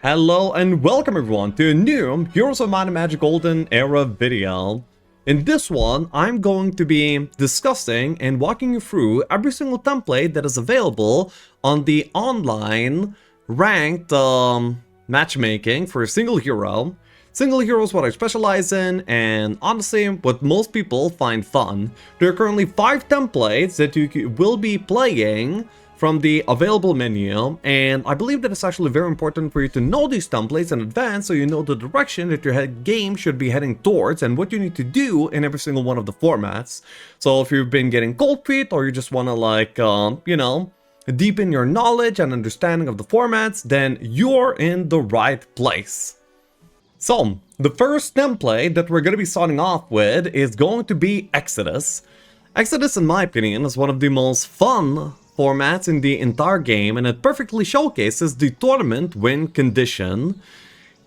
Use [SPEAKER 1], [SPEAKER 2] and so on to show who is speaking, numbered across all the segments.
[SPEAKER 1] Hello and welcome everyone to a new Heroes of Might and Magic Golden Era video. In this one, I'm going to be discussing and walking you through every single template that is available on the online ranked matchmaking for a single hero. Single hero is what I specialize in, and honestly, what most people find fun. There are currently 5 templates that you will be playing from the available menu, and I believe that it's actually very important for you to know these templates in advance so you know the direction that your game should be heading towards and what you need to do in every single one of the formats. So if you've been getting cold feet or you just want to deepen your knowledge and understanding of the formats, then you're in the right place. So, the first template that we're going to be starting off with is going to be Exodus. Exodus, in my opinion, is one of the most fun formats in the entire game, and it perfectly showcases the tournament win condition.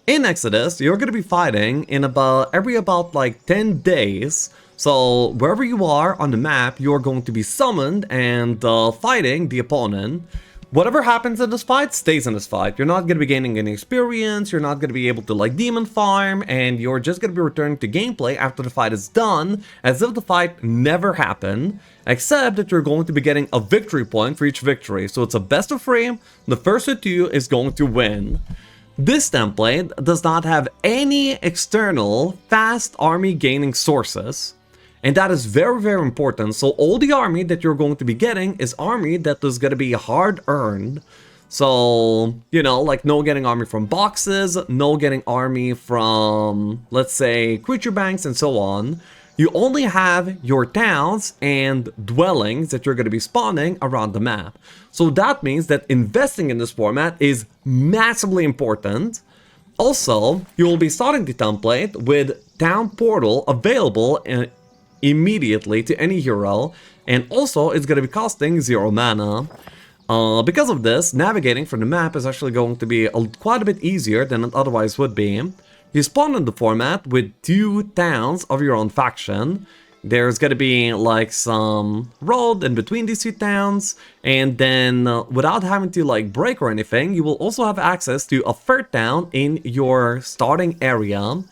[SPEAKER 1] In Exodus, you're going to be fighting in about 10 days. So wherever you are on the map, you're going to be summoned and fighting the opponent. Whatever happens in this fight stays in this fight. You're not going to be gaining any experience, you're not going to be able to demon farm, and you're just going to be returning to gameplay after the fight is done, as if the fight never happened, except that you're going to be getting a victory point for each victory. So it's a best of 3, the first of 2 is going to win. This template does not have any external fast army gaining sources. And that is very, very important. So all the army that you're going to be getting is army that is going to be hard earned. So, no getting army from boxes, no getting army from, let's say, creature banks and so on. You only have your towns and dwellings that you're going to be spawning around the map. So that means that investing in this format is massively important. Also, you will be starting the template with Town Portal available immediately to any hero, and also it's going to be costing 0 mana. Because of this, navigating from the map is actually going to be quite a bit easier than it otherwise would be. You spawn in the format with 2 towns of your own faction. There's going to be some road in between these 2 towns, and then without having to break or anything, you will also have access to a 3rd town in your starting area.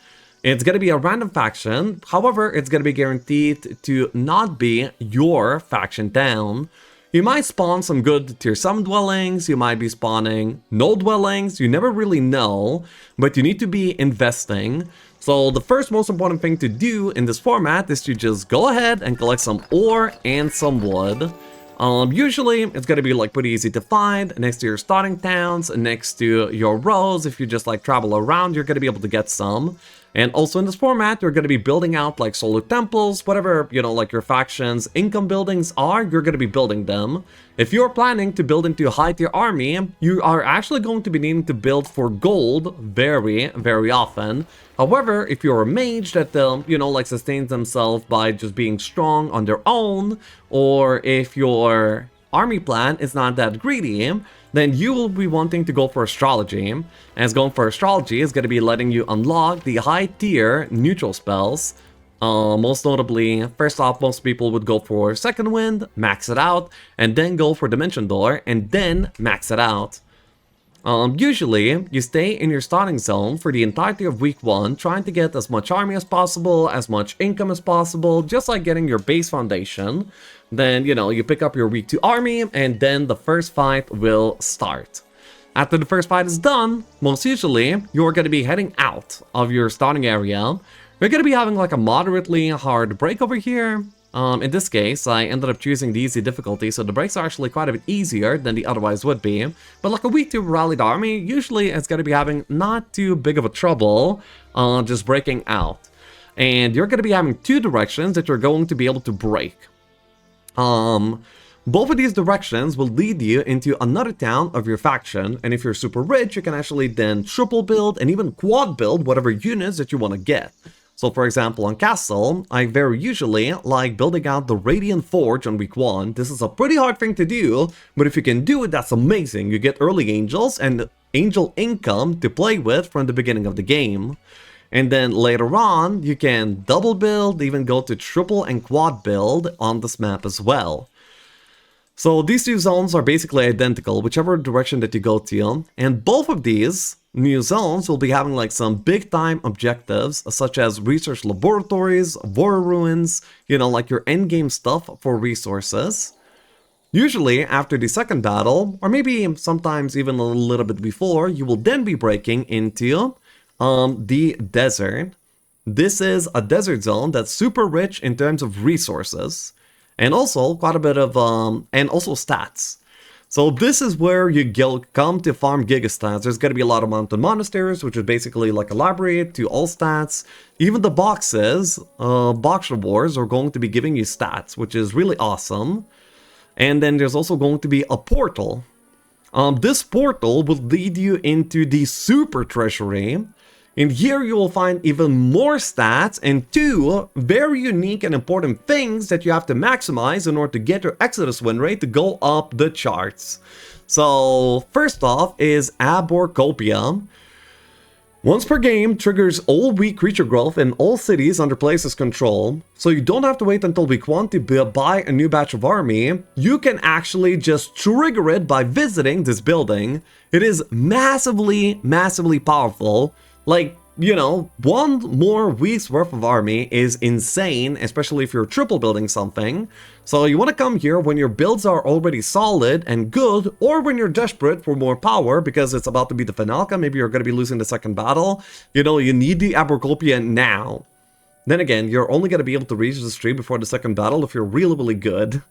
[SPEAKER 1] It's going to be a random faction, however, it's going to be guaranteed to not be your faction town. You might spawn some good tier 7 dwellings, you might be spawning no dwellings, you never really know, but you need to be investing. So the first most important thing to do in this format is to just go ahead and collect some ore and some wood. Usually it's going to be pretty easy to find next to your starting towns, next to your roads. If you just travel around, you're going to be able to get some. And also in this format, you're going to be building out solar temples, whatever, your faction's income buildings are, you're going to be building them. If you're planning to build into a high tier army, you are actually going to be needing to build for gold very, very often. However, if you're a mage that, sustains themselves by just being strong on their own, or if your army plan is not that greedy, then you will be wanting to go for astrology. As going for astrology is going to be letting you unlock the high tier neutral spells. Most notably, first off, most people would go for Second Wind, max it out, and then go for Dimension Door, and then max it out. Usually, you stay in your starting zone for the entirety of week 1, trying to get as much army as possible, as much income as possible, just like getting your base foundation. Then, you pick up your week 2 army, and then the first fight will start. After the first fight is done, most usually, you're going to be heading out of your starting area. You're going to be having a moderately hard break over here. In this case, I ended up choosing the easy difficulty, so the breaks are actually quite a bit easier than they otherwise would be. But a week 2 rallied army, usually it's going to be having not too big of a trouble just breaking out. And you're going to be having 2 directions that you're going to be able to break. Both of these directions will lead you into another town of your faction, and if you're super rich, you can actually then triple build and even quad build whatever units that you want to get. So for example, on Castle, I very usually like building out the Radiant Forge on week 1. This is a pretty hard thing to do, but if you can do it, that's amazing. You get early angels and angel income to play with from the beginning of the game. And then later on, you can double build, even go to triple and quad build on this map as well. So these two zones are basically identical, whichever direction that you go to, and both of these new zones will be having like some big time objectives, such as research laboratories, war ruins, you know, like your endgame stuff for resources. Usually after the second battle, or maybe sometimes even a little bit before, you will then be breaking into the desert. This is a desert zone that's super rich in terms of resources, and also quite a bit of, and also stats. So this is where you come to farm gigastats. There's going to be a lot of mountain monasteries, which is basically like a library to all stats. Even the boxes, box rewards are going to be giving you stats, which is really awesome. And then there's also going to be a portal. This portal will lead you into the super treasury. And here you will find even more stats and two very unique and important things that you have to maximize in order to get your Exodus win rate to go up the charts. So first off is Aborcopia. Once per game, triggers all week creature growth in all cities under Place's control, so you don't have to wait until week 1 to buy a new batch of army. You can actually just trigger it by visiting this building. It is massively, massively powerful. Like, you know, one more week's worth of army is insane, especially if you're triple building something. So you want to come here when your builds are already solid and good, or when you're desperate for more power because it's about to be the Finalka, maybe you're going to be losing the second battle. You know, you need the Abercopia now. Then again, you're only going to be able to reach this tree before the second battle if you're really, really good.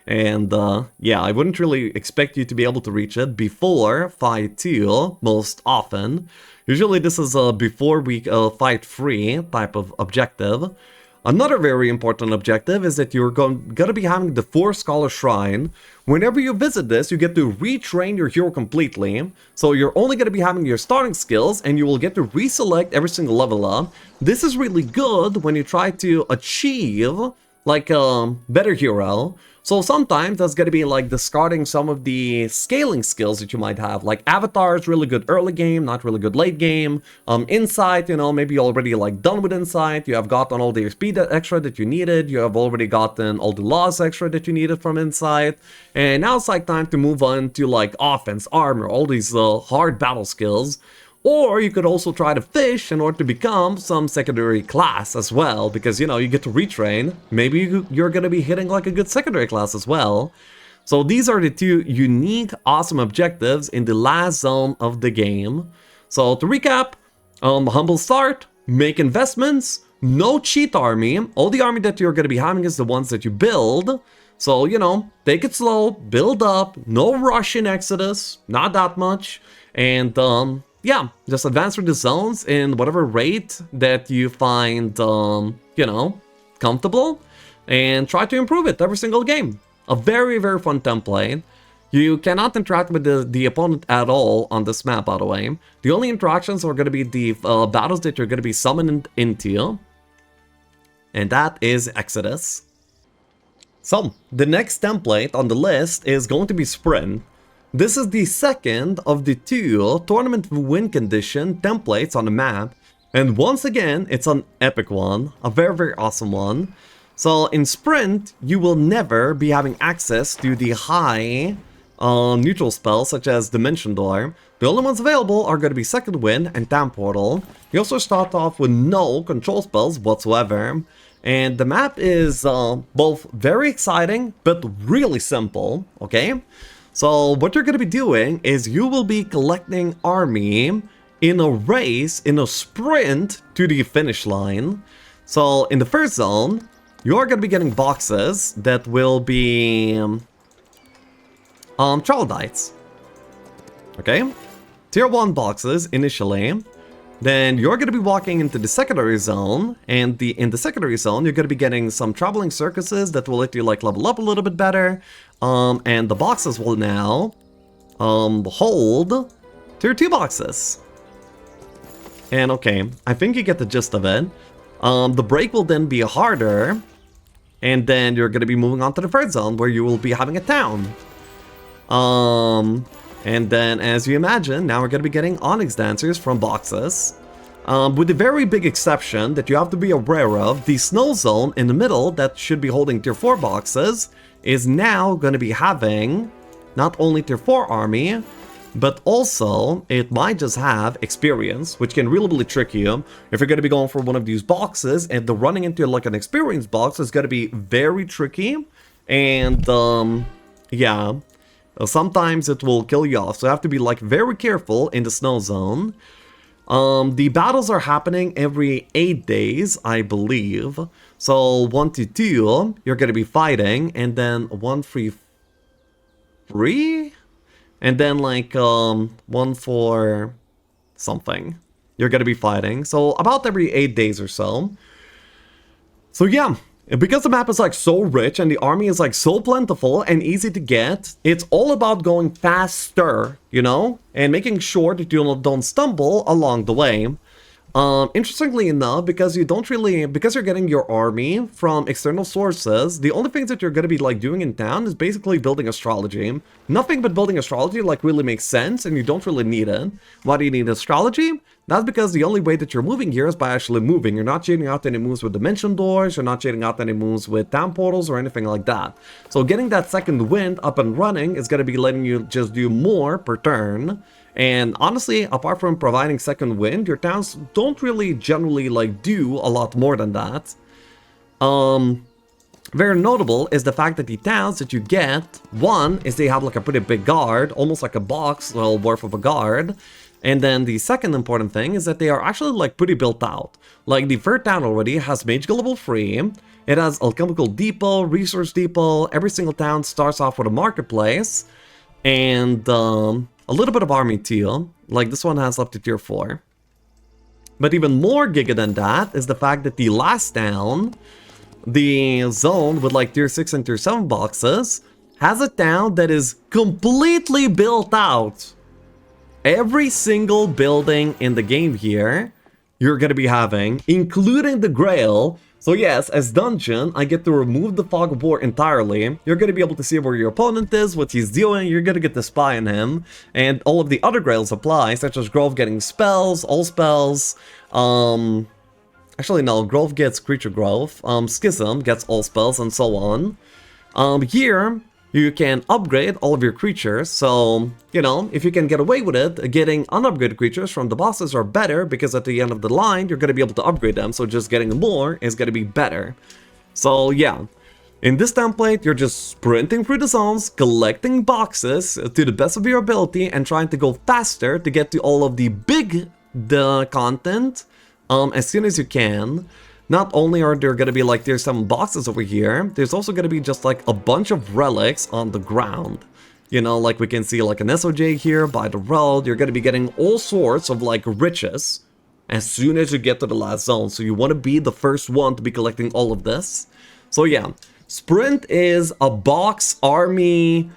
[SPEAKER 1] And yeah, I wouldn't really expect you to be able to reach it before fight 2 most often. Usually this is a before we fight free type of objective. Another very important objective is that you're going to be having the 4 Scholar Shrine. Whenever you visit this, you get to retrain your hero completely. So you're only going to be having your starting skills and you will get to reselect every single level up. This is really good when you try to achieve like a better hero. So sometimes that's going to be like discarding some of the scaling skills that you might have. Like Avatar is really good early game, not really good late game. Insight, you know, maybe you're already like done with Insight. You have gotten all the XP extra that you needed. You have already gotten all the laws extra that you needed from Insight. And now it's like time to move on to like offense, armor, all these hard battle skills. Or you could also try to fish in order to become some secondary class as well, because, you know, you get to retrain. Maybe you're going to be hitting like a good secondary class as well. So these are the 2 unique, awesome objectives in the last zone of the game. So to recap, humble start, make investments, no cheat army. All the army that you're going to be having is the ones that you build. So, you know, take it slow, build up, no rush in Exodus, not that much. And, yeah, just advance through the zones in whatever rate that you find, you know, comfortable, and try to improve it every single game. A very, very fun template. You cannot interact with the opponent at all on this map, by the way. The only interactions are going to be the battles that you're going to be summoned into, and that is Exodus. So, the next template on the list is going to be Sprint. This is the second of the 2 tournament win condition templates on the map, and once again, it's an epic one, a very, very awesome one. So in Sprint, you will never be having access to the high neutral spells such as Dimension Door. The only ones available are going to be Second Wind and Time Portal. You also start off with no control spells whatsoever, and the map is both very exciting but really simple, okay? So what you're going to be doing is you will be collecting army in a race, in a sprint to the finish line. So in the first zone, you are going to be getting boxes that will be troglodytes. Okay? Tier 1 boxes initially. Then you're going to be walking into the secondary zone, and in the secondary zone, you're going to be getting some traveling circuses that will let you like level up a little bit better. And the boxes will now hold tier 2 boxes. And okay, I think you get the gist of it. The break will then be harder, and then you're going to be moving on to the third zone where you will be having a town. And then, as you imagine, now we're going to be getting Onyx Dancers from boxes. With a very big exception that you have to be aware of, the snow zone in the middle that should be holding tier 4 boxes is now going to be having not only tier 4 army, but also it might just have experience, which can really trick you. If you're going to be going for one of these boxes and the running into like an experience box is going to be very tricky. And yeah, sometimes it will kill you off. So you have to be like very careful in the snow zone. The battles are happening every 8 days, I believe. So 1 to 2, you're going to be fighting, and then 1 3 3, and then like 1 4 something. You're going to be fighting. So about every 8 days or so. So yeah. Because the map is like so rich and the army is like so plentiful and easy to get, it's all about going faster, you know, and making sure that you don't stumble along the way. Interestingly enough, because you're getting your army from external sources, the only things that you're going to be like doing in town is basically building astrology. Nothing but building astrology like really makes sense, and you don't really need it. Why do you need astrology? That's because the only way that you're moving here is by actually moving. You're not chaining out any moves with dimension doors, you're not chaining out any moves with town portals or anything like that. So getting that second wind up and running is going to be letting you just do more per turn. And honestly, apart from providing second wind, your towns don't really generally like do a lot more than that. Very notable is the fact that the towns that you get, one is they have like a pretty big guard, almost like a box worth of a guard. And then the second important thing is that they are actually like pretty built out. Like the third town already has Mage Guild level 3, it has Alchemical Depot, Resource Depot, every single town starts off with a marketplace, and a little bit of army too, like this one has up to tier 4. But even more giga than that is the fact that the last town, the zone with like tier 6 and tier 7 boxes, has a town that is completely built out. Every single building in the game here, you're going to be having, including the Grail. So yes, as dungeon, I get to remove the Fog of War entirely. You're going to be able to see where your opponent is, what he's doing, you're going to get to spy on him. And all of the other Grails apply, such as Grove getting spells, all spells. Actually no, Grove gets creature growth, Schism gets all spells, and so on. Here, you can upgrade all of your creatures, so, you know, if you can get away with it, getting unupgraded creatures from the bosses are better, because at the end of the line, you're going to be able to upgrade them, so just getting more is going to be better. So, yeah. In this template, you're just sprinting through the zones, collecting boxes to the best of your ability, and trying to go faster to get to all of the big content as soon as you can. Not only are there going to be like tier 7 boxes over here, there's also going to be just like a bunch of relics on the ground. You know, like we can see like an SOJ here by the road. You're going to be getting all sorts of like riches as soon as you get to the last zone. So you want to be the first one to be collecting all of this. So yeah, Sprint is a box army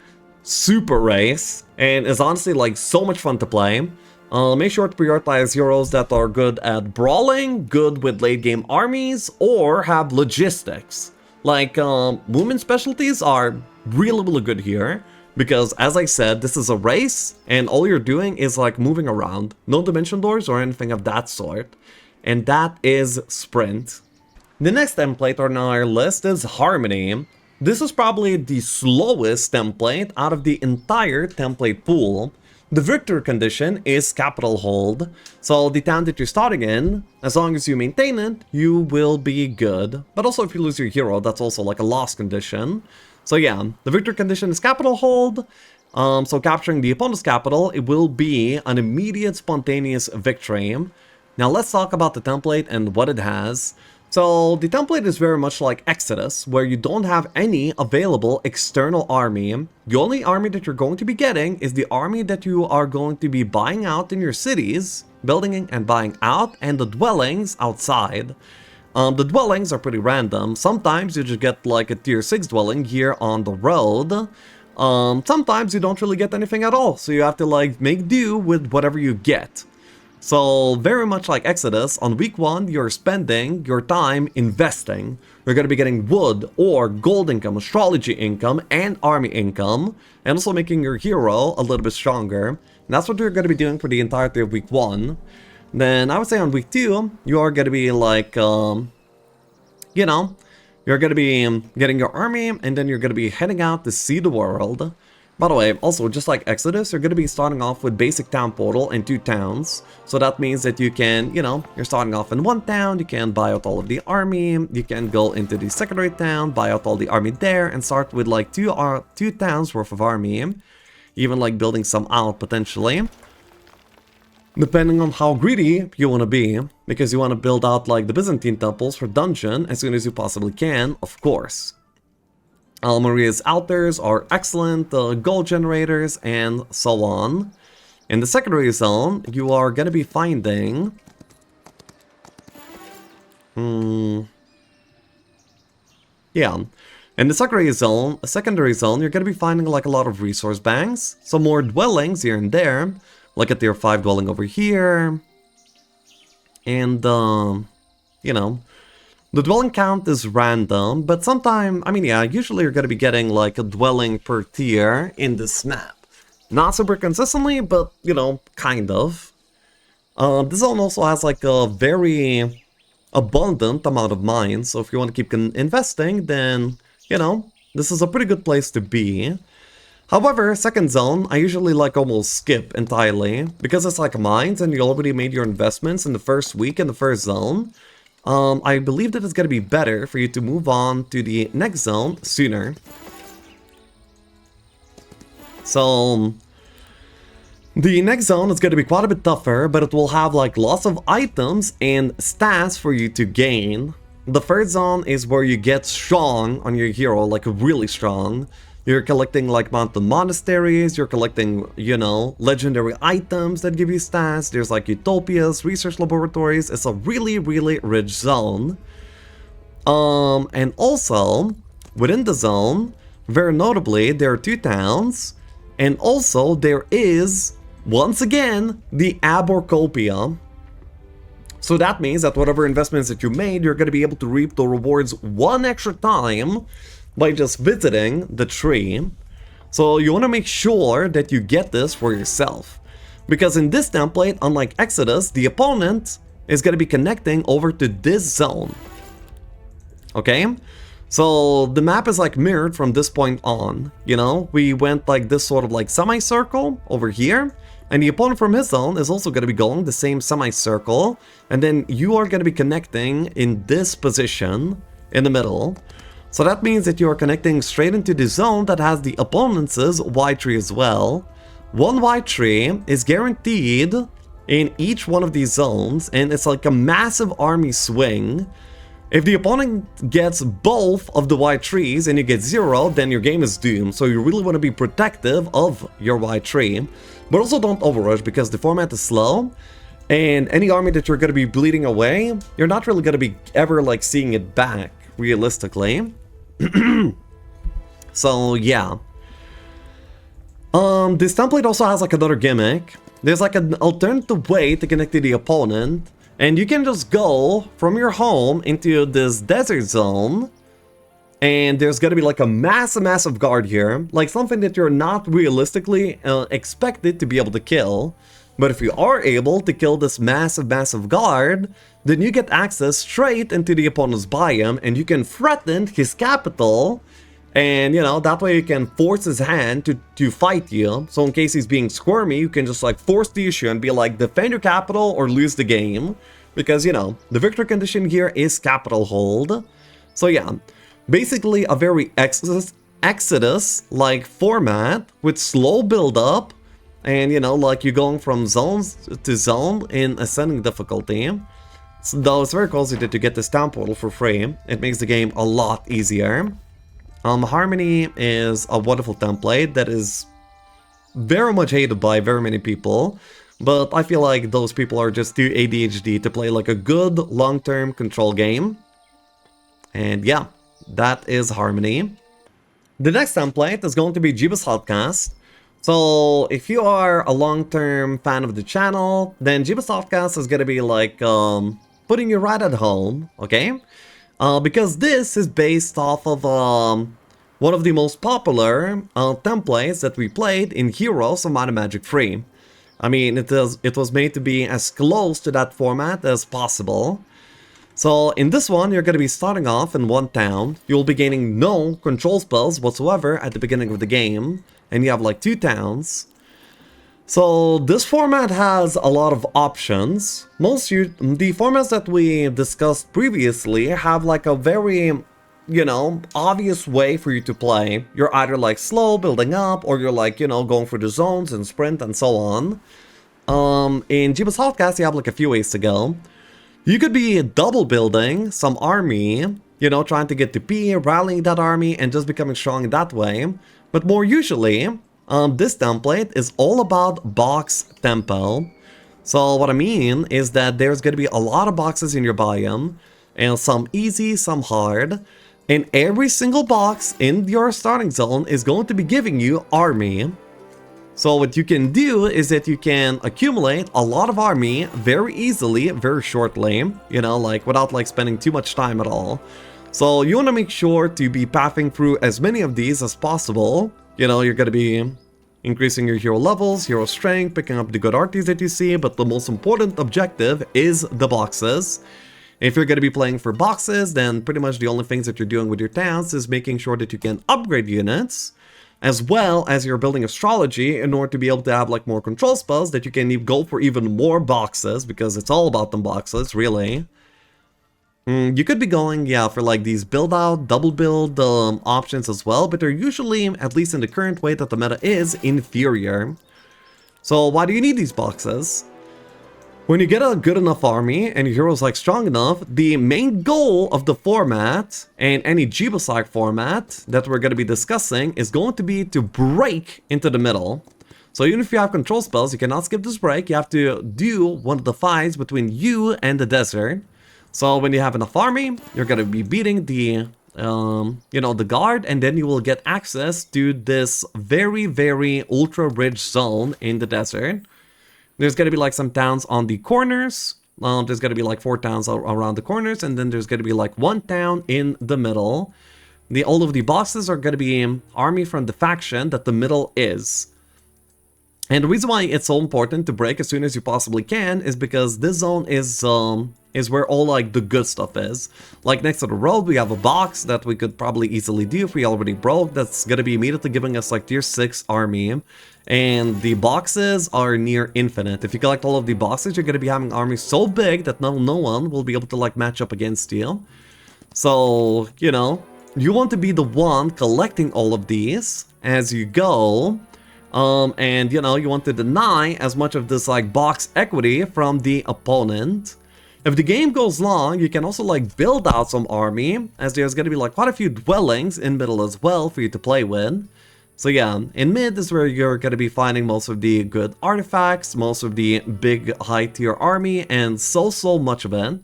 [SPEAKER 1] super race and is honestly like so much fun to play. Make sure to prioritize heroes that are good at brawling, good with late game armies, or have logistics. Like, movement specialties are really good here, because as I said, this is a race, and all you're doing is like moving around. No dimension doors or anything of that sort. And that is Sprint. The next template on our list is Harmony. This is probably the slowest template out of the entire template pool. The victory condition is capital hold, so the town that you're starting in, as long as you maintain it, you will be good. But also if you lose your hero, that's also like a loss condition. So yeah, the victory condition is capital hold, so capturing the opponent's capital, it will be an immediate spontaneous victory. Now let's talk about the template and what it has. So the template is very much like Exodus, where you don't have any available external army. The only army that you're going to be getting is the army that you are going to be buying out in your cities, building and buying out, and the dwellings outside. The dwellings are pretty random. Sometimes you just get like a tier 6 dwelling here on the road. Sometimes you don't really get anything at all, so you have to like make do with whatever you get. So, very much like Exodus, on week 1, you're spending your time investing. You're going to be getting wood or gold income, astrology income, and army income, and also making your hero a little bit stronger. And that's what you're going to be doing for the entirety of week 1. then I would say on week 2, you are gonna be like, you know, you're gonna be getting your army, and then you're gonna be heading out to see the world. By the way, also, just like Exodus, you're gonna be starting off with basic town portal and 2 towns. So that means that you can, you know, you're starting off in 1 town, you can buy out all of the army, you can go into the secondary town, buy out all the army there, and start with like 2 towns worth of army. Even like building some out potentially. Depending on how greedy you want to be, because you want to build out like the Byzantine temples for dungeon as soon as you possibly can, of course. Maria's altars are excellent gold generators and so on. In the secondary zone, you are going to be finding... Yeah. In the secondary zone, you're going to be finding like a lot of resource banks. Some more dwellings here and there. Like a tier 5 dwelling over here. And, you know, the dwelling count is random, but sometime, I mean, yeah, usually you're going to be getting like a dwelling per tier in this map. Not super consistently, but, you know, kind of. This zone also has like a very abundant amount of mines, so if you want to keep investing, then, you know, this is a pretty good place to be. However, second zone, I usually like almost skip entirely, because it's like mines and you already made your investments in the first week in the first zone. I believe that it's going to be better for you to move on to the next zone sooner. So, the next zone is going to be quite a bit tougher, but it will have like lots of items and stats for you to gain. The third zone is where you get strong on your hero, like really strong. You're collecting like mountain monasteries, you're collecting, you know, legendary items that give you stats. There's like utopias, research laboratories. It's a really, really rich zone. And also, within the zone, very notably, there are 2 towns. And also, there is, once again, the Aborcopia. So that means that whatever investments that you made, you're going to be able to reap the rewards 1 extra time by just visiting the tree. So you want to make sure that you get this for yourself. Because in this template, unlike Exodus, the opponent is going to be connecting over to this zone. Okay? So the map is like mirrored from this point on. You know, we went like this sort of like semicircle over here. And the opponent from his zone is also going to be going the same semicircle. And then you are going to be connecting in this position in the middle. So that means that you are connecting straight into the zone that has the opponent's Y tree as well. 1 Y tree is guaranteed in each one of these zones, and it's like a massive army swing. If the opponent gets both of the Y trees and you get 0, then your game is doomed. So you really want to be protective of your Y tree. But also don't overrush, because the format is slow. And any army that you're going to be bleeding away, you're not really going to be ever like seeing it back, realistically. So yeah. This template also has like another gimmick. There's like an alternative way to connect to the opponent. And you can just go from your home into this desert zone. And there's gonna be like a massive guard here. Like something that you're not realistically expected to be able to kill. But if you are able to kill this massive guard, then you get access straight into the opponent's biome, and you can threaten his capital, and you know, that way you can force his hand to fight you. So in case he's being squirmy, you can just like force the issue and be like, defend your capital or lose the game. Because, you know, the victory condition here is capital hold. So yeah, basically a very Exodus-like format with slow build-up. And, you know, like you're going from zones to zone in ascending difficulty. So, though it's very cozy that you get this town portal for free. It makes the game a lot easier. Harmony is a wonderful template that is very much hated by very many people. But I feel like those people are just too ADHD to play like a good long-term control game. And yeah, that is Harmony. The next template is going to be Jebus Outcast. So, if you are a long-term fan of the channel, then Jebus Outcast is gonna be like, putting you right at home, okay? Because this is based off of, one of the most popular, templates that we played in Heroes of Might and Magic 3. I mean, it was made to be as close to that format as possible. So in this one, you're going to be starting off in one town. You'll be gaining no control spells whatsoever at the beginning of the game. And you have like 2 towns. So this format has a lot of options. The formats that we discussed previously have like a very, you know, obvious way for you to play. You're either like slow building up, or you're like, you know, going through the zones and sprint and so on. In Jebus Outcast, you have like a few ways to go. You could be double building some army, you know, trying to get to P, rallying that army, and just becoming strong that way. But more usually, this template is all about box tempo. So what I mean is that there's going to be a lot of boxes in your biome, and some easy, some hard. And every single box in your starting zone is going to be giving you army. So what you can do is that you can accumulate a lot of army very easily, very shortly, you know, like without like spending too much time at all. So you want to make sure to be pathing through as many of these as possible. You know, you're going to be increasing your hero levels, hero strength, picking up the good arties that you see, but the most important objective is the boxes. If you're going to be playing for boxes, then pretty much the only things that you're doing with your towns is making sure that you can upgrade units, as well as you're building astrology in order to be able to have like more control spells that you can go for even more boxes, because it's all about them boxes, really. You could be going, yeah, for like these build out, double build options as well, but they're usually, at least in the current way that the meta is, inferior. So why do you need these boxes? When you get a good enough army and your hero's like strong enough, the main goal of the format and any Jebus format that we're going to be discussing is going to be to break into the middle. So even if you have control spells, you cannot skip this break. You have to do one of the fights between you and the desert. So when you have enough army, you're going to be beating the, you know, the guard, and then you will get access to this very, very ultra-rich zone in the desert. There's going to be like some towns on the corners. There's going to be like 4 towns around the corners, and then there's going to be like 1 town in the middle. All of the bosses are going to be army from the faction that the middle is. And the reason why it's so important to break as soon as you possibly can is because this zone is where all like the good stuff is. Like next to the road, we have a box that we could probably easily do if we already broke. That's gonna be immediately giving us like tier 6 army. And the boxes are near infinite. If you collect all of the boxes, you're gonna be having armies so big that no one will be able to like match up against you. So, you know, you want to be the one collecting all of these as you go. And, you know, you want to deny as much of this, like, box equity from the opponent. If the game goes long, you can also, like, build out some army, as there's going to be, like, quite a few dwellings in middle as well for you to play with. So, yeah, in mid is where you're going to be finding most of the good artifacts, most of the big high-tier army, and so much of it.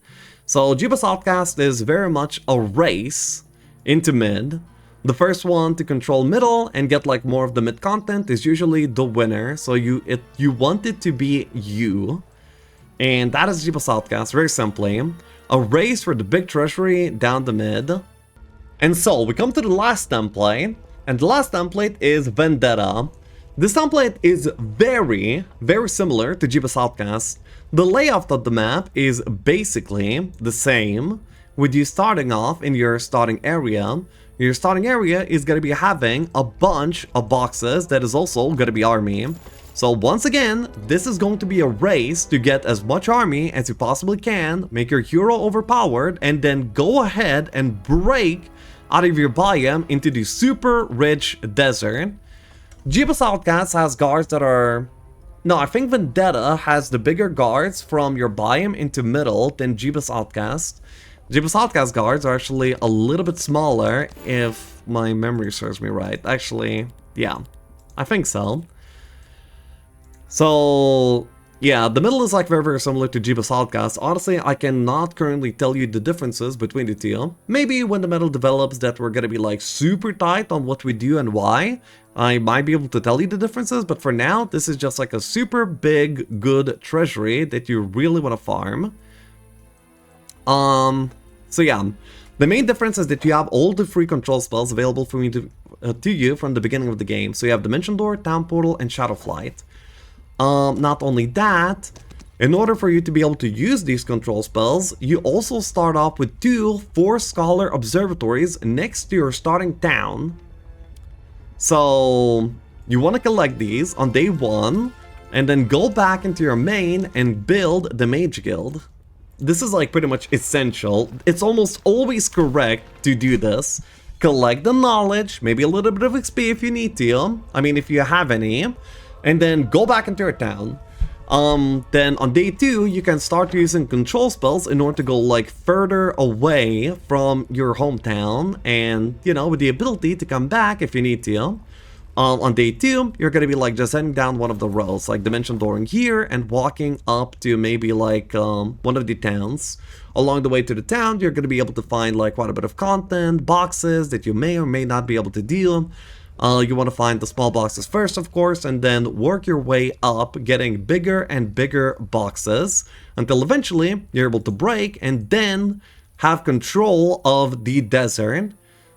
[SPEAKER 1] So, Jebus Outcast is very much a race into mid. The first one to control middle and get like more of the mid content is usually the winner. So you want it to be you. And that is Jebus Outcast, very simply. A race for the big treasury down the mid. And so we come to the last template. And the last template is Vendetta. This template is very similar to Jebus Outcast. The layout of the map is basically the same, with you starting off in your starting area. Your starting area is going to be having a bunch of boxes that is also going to be army. So once again, this is going to be a race to get as much army as you possibly can, make your hero overpowered, and then go ahead and break out of your biome into the super rich desert. Jebus Outcast has guards that are... No, I think Vendetta has the bigger guards from your biome into middle than Jebus Outcast. Jebus Outcast guards are actually a little bit smaller, if my memory serves me right. Actually, yeah, I think so. So, yeah, the middle is like very similar to Jebus Outcast. Honestly, I cannot currently tell you the differences between the two. Maybe when the middle develops that we're gonna be like super tight on what we do and why, I might be able to tell you the differences, but for now, this is just like a super big, good treasury that you really want to farm. So yeah, the main difference is that you have all the free control spells available to you from the beginning of the game. So you have Dimension Door, Town Portal, and Shadow Flight. Not only that, in order for you to be able to use these control spells, you also start off with 2 4-scholar observatories next to your starting town. So you want to collect these on day 1, and then go back into your main and build the Mage Guild. This is like pretty much essential. It's almost always correct to do this. Collect the knowledge, maybe a little bit of XP if you need to. I mean, if you have any. And then go back into your town. Then on day 2, you can start using control spells in order to go like further away from your hometown. And, you know, with the ability to come back if you need to. On day 2, you're gonna be like just heading down one of the roads, like Dimension Dooring here, and walking up to maybe like one of the towns. Along the way to the town, you're gonna be able to find like quite a bit of content, boxes that you may or may not be able to deal. You want to find the small boxes first, of course, and then work your way up, getting bigger and bigger boxes, until eventually you're able to break and then have control of the desert.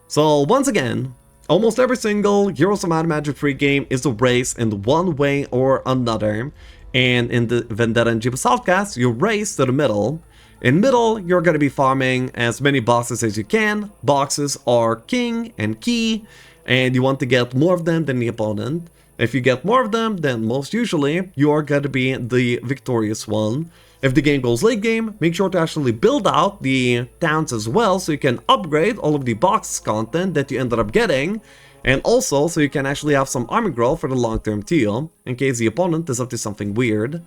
[SPEAKER 1] So once again, almost every single Heroes of Might and Magic free game is a race in one way or another. And in the Vendetta and Jebus Outcast, you race to the middle. In middle, you're going to be farming as many boxes as you can. Boxes are king and key, and you want to get more of them than the opponent. If you get more of them, then most usually you are going to be the victorious one. If the game goes late game, make sure to actually build out the towns as well, so you can upgrade all of the box content that you ended up getting, and also so you can actually have some army growth for the long term too, in case the opponent is up to something weird.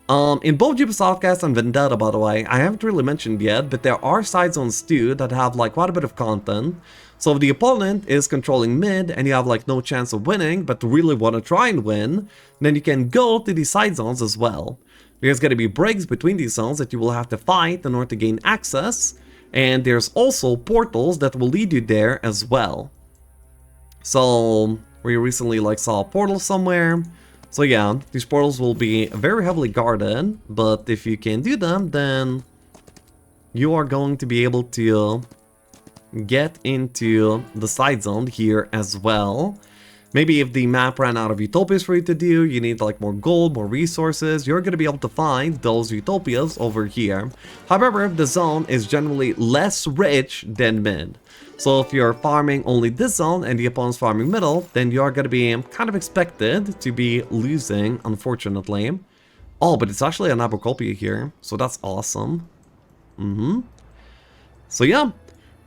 [SPEAKER 1] In both Jebus Outcast and Vendetta, by the way, I haven't really mentioned yet, but there are side zones too that have like quite a bit of content. So if the opponent is controlling mid and you have like no chance of winning, but really want to try and win, then you can go to the side zones as well. There's going to be breaks between these zones that you will have to fight in order to gain access, and there's also portals that will lead you there as well. So we recently like saw a portal somewhere. So yeah, these portals will be very heavily guarded, but if you can do them, then you are going to be able to get into the side zone here as well. Maybe if the map ran out of utopias for you to do, you need like more gold, more resources, you're going to be able to find those utopias over here. However, the zone is generally less rich than mid. So if you're farming only this zone and the opponent's farming middle, then you're going to be kind of expected to be losing, unfortunately. Oh, but it's actually an Abercrombie here, so that's awesome. So yeah,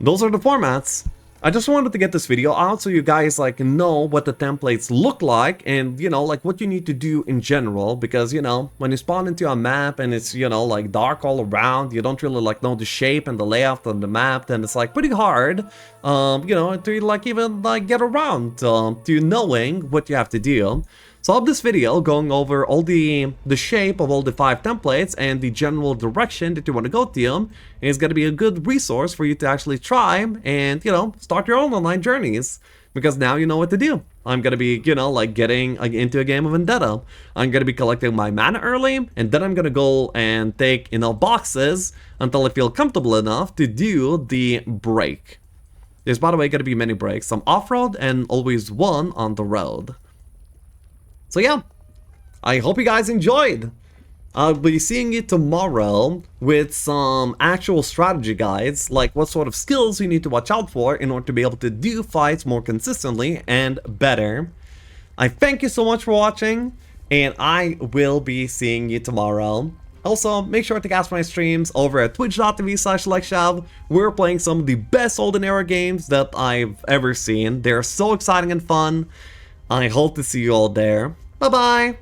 [SPEAKER 1] those are the formats. I just wanted to get this video out so you guys like know what the templates look like and, you know, like what you need to do in general, because, you know, when you spawn into a map and it's, you know, like dark all around, you don't really like know the shape and the layout of the map, then it's like pretty hard, you know, to like even like get around to knowing what you have to do. So I hope this video going over all the shape of all the 5 templates and the general direction that you want to go to is going to be a good resource for you to actually try and, you know, start your own online journeys. Because now you know what to do. I'm going to be, you know, like getting into a game of Vendetta. I'm going to be collecting my mana early, and then I'm going to go and take, you know, boxes until I feel comfortable enough to do the break. There's, by the way, going to be many breaks. Some off-road and always one on the road. So yeah, I hope you guys enjoyed. I'll be seeing you tomorrow with some actual strategy guides, like what sort of skills you need to watch out for in order to be able to do fights more consistently and better. I thank you so much for watching, and I will be seeing you tomorrow. Also, make sure to catch my streams over at twitch.tv/LikeShav. We're playing some of the best Olden Era games that I've ever seen. They're so exciting and fun. I hope to see you all there. Bye-bye!